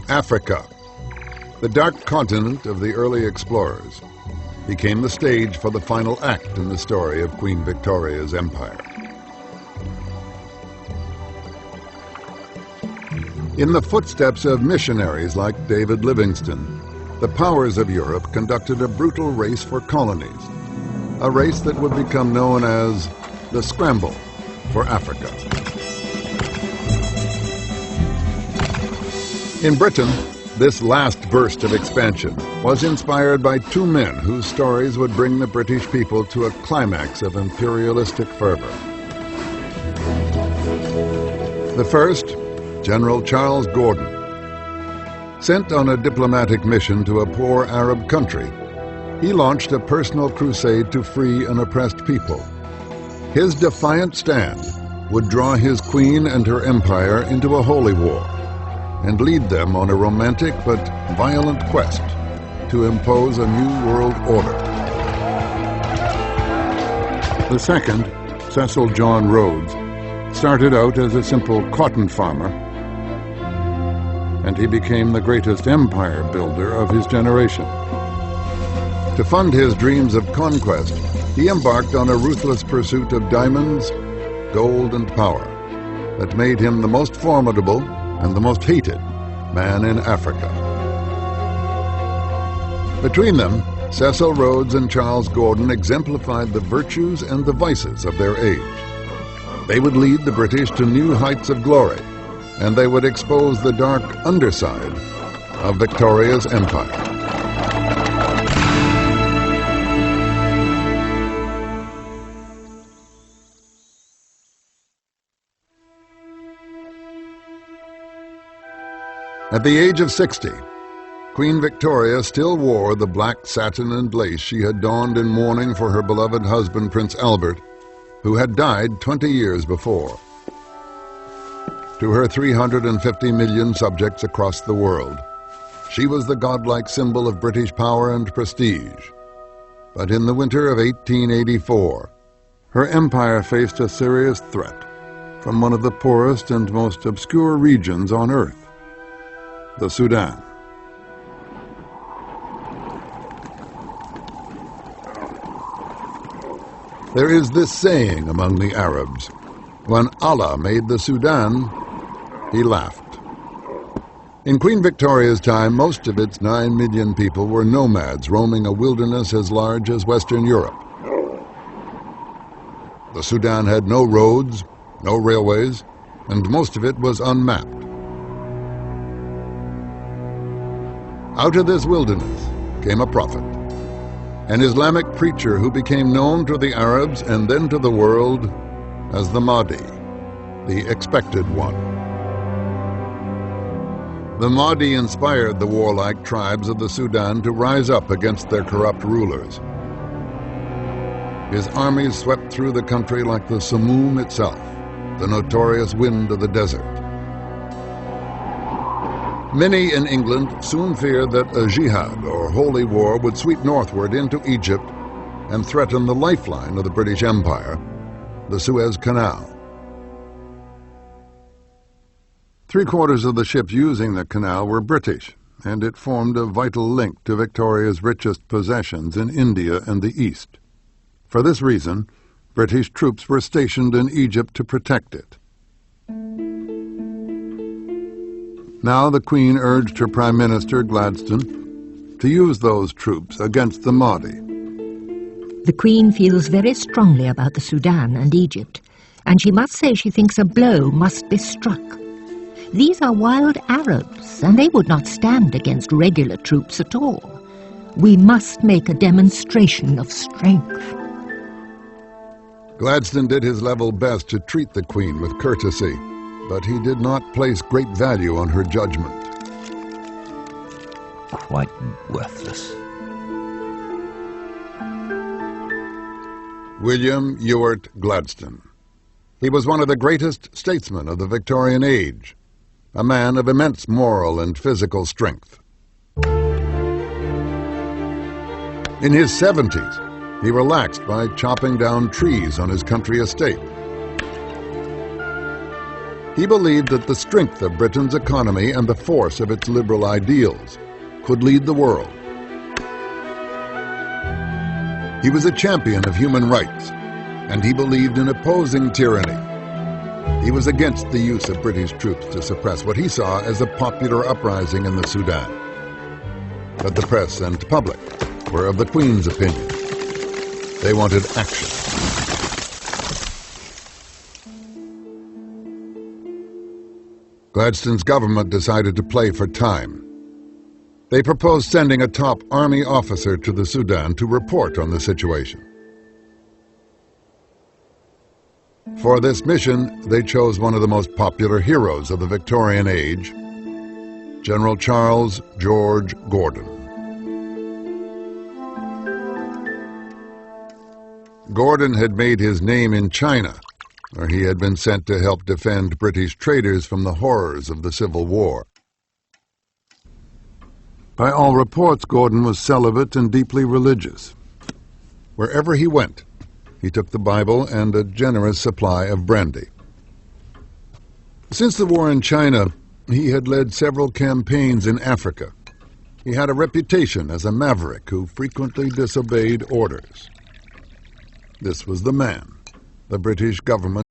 Africa, the dark continent of the early explorers, became the stage for the final act in the story of Queen Victoria's empire. In the footsteps of missionaries like David Livingstone, the powers of Europe conducted a brutal race for colonies, a race that would become known as the Scramble for Africa. In Britain, this last burst of expansion was inspired by two men whose stories would bring the British people to a climax of imperialistic fervor. The first, General Charles Gordon. Sent on a diplomatic mission to a poor Arab country, he launched a personal crusade to free an oppressed people. His defiant stand would draw his queen and her empire into a holy war and lead them on a romantic but violent quest to impose a new world order. The second, Cecil John Rhodes, started out as a simple cotton farmer, and he became the greatest empire builder of his generation. To fund his dreams of conquest, he embarked on a ruthless pursuit of diamonds, gold, and power that made him the most formidable and the most hated man in Africa. Between them, Cecil Rhodes and Charles Gordon exemplified the virtues and the vices of their age. They would lead the British to new heights of glory, and they would expose the dark underside of Victoria's empire. At the age of 60, Queen Victoria still wore the black satin and lace she had donned in mourning for her beloved husband, Prince Albert, who had died 20 years before. To her 350 million subjects across the world, she was the godlike symbol of British power and prestige. But in the winter of 1884, her empire faced a serious threat from one of the poorest and most obscure regions on Earth, the Sudan. There is this saying among the Arabs: when Allah made the Sudan, he laughed. In Queen Victoria's time, most of its 9 million people were nomads roaming a wilderness as large as Western Europe. The Sudan had no roads, no railways, and most of it was unmapped. Out of this wilderness came a prophet, an Islamic preacher who became known to the Arabs and then to the world as the Mahdi, the expected one. The Mahdi inspired the warlike tribes of the Sudan to rise up against their corrupt rulers. His armies swept through the country like the Simoom itself, the notorious wind of the desert. Many in England soon feared that a jihad, or holy war, would sweep northward into Egypt and threaten the lifeline of the British Empire, the Suez Canal. 3/4 of the ships using the canal were British, and it formed a vital link to Victoria's richest possessions in India and the East. For this reason, British troops were stationed in Egypt to protect it. Now the Queen urged her Prime Minister, Gladstone, to use those troops against the Mahdi. The Queen feels very strongly about the Sudan and Egypt, and she must say she thinks a blow must be struck. These are wild Arabs, and they would not stand against regular troops at all. We must make a demonstration of strength. Gladstone did his level best to treat the Queen with courtesy, but he did not place great value on her judgment. Quite worthless. William Ewart Gladstone. He was one of the greatest statesmen of the Victorian age, a man of immense moral and physical strength. In his 70s, He relaxed by chopping down trees on his country estate. He believed that the strength of Britain's economy and the force of its liberal ideals could lead the world. He was a champion of human rights, and he believed in opposing tyranny. He was against the use of British troops to suppress what he saw as a popular uprising in the Sudan. But the press and public were of the Queen's opinion. They wanted action. Gladstone's government decided to play for time. They proposed sending a top army officer to the Sudan to report on the situation. For this mission, they chose one of the most popular heroes of the Victorian age, General Charles George Gordon. Gordon had made his name in China, where he had been sent to help defend British traders from the horrors of the Civil War. By all reports, Gordon was celibate and deeply religious. Wherever he went, he took the Bible and a generous supply of brandy. Since the war in China, he had led several campaigns in Africa. He had a reputation as a maverick who frequently disobeyed orders. This was the man the British government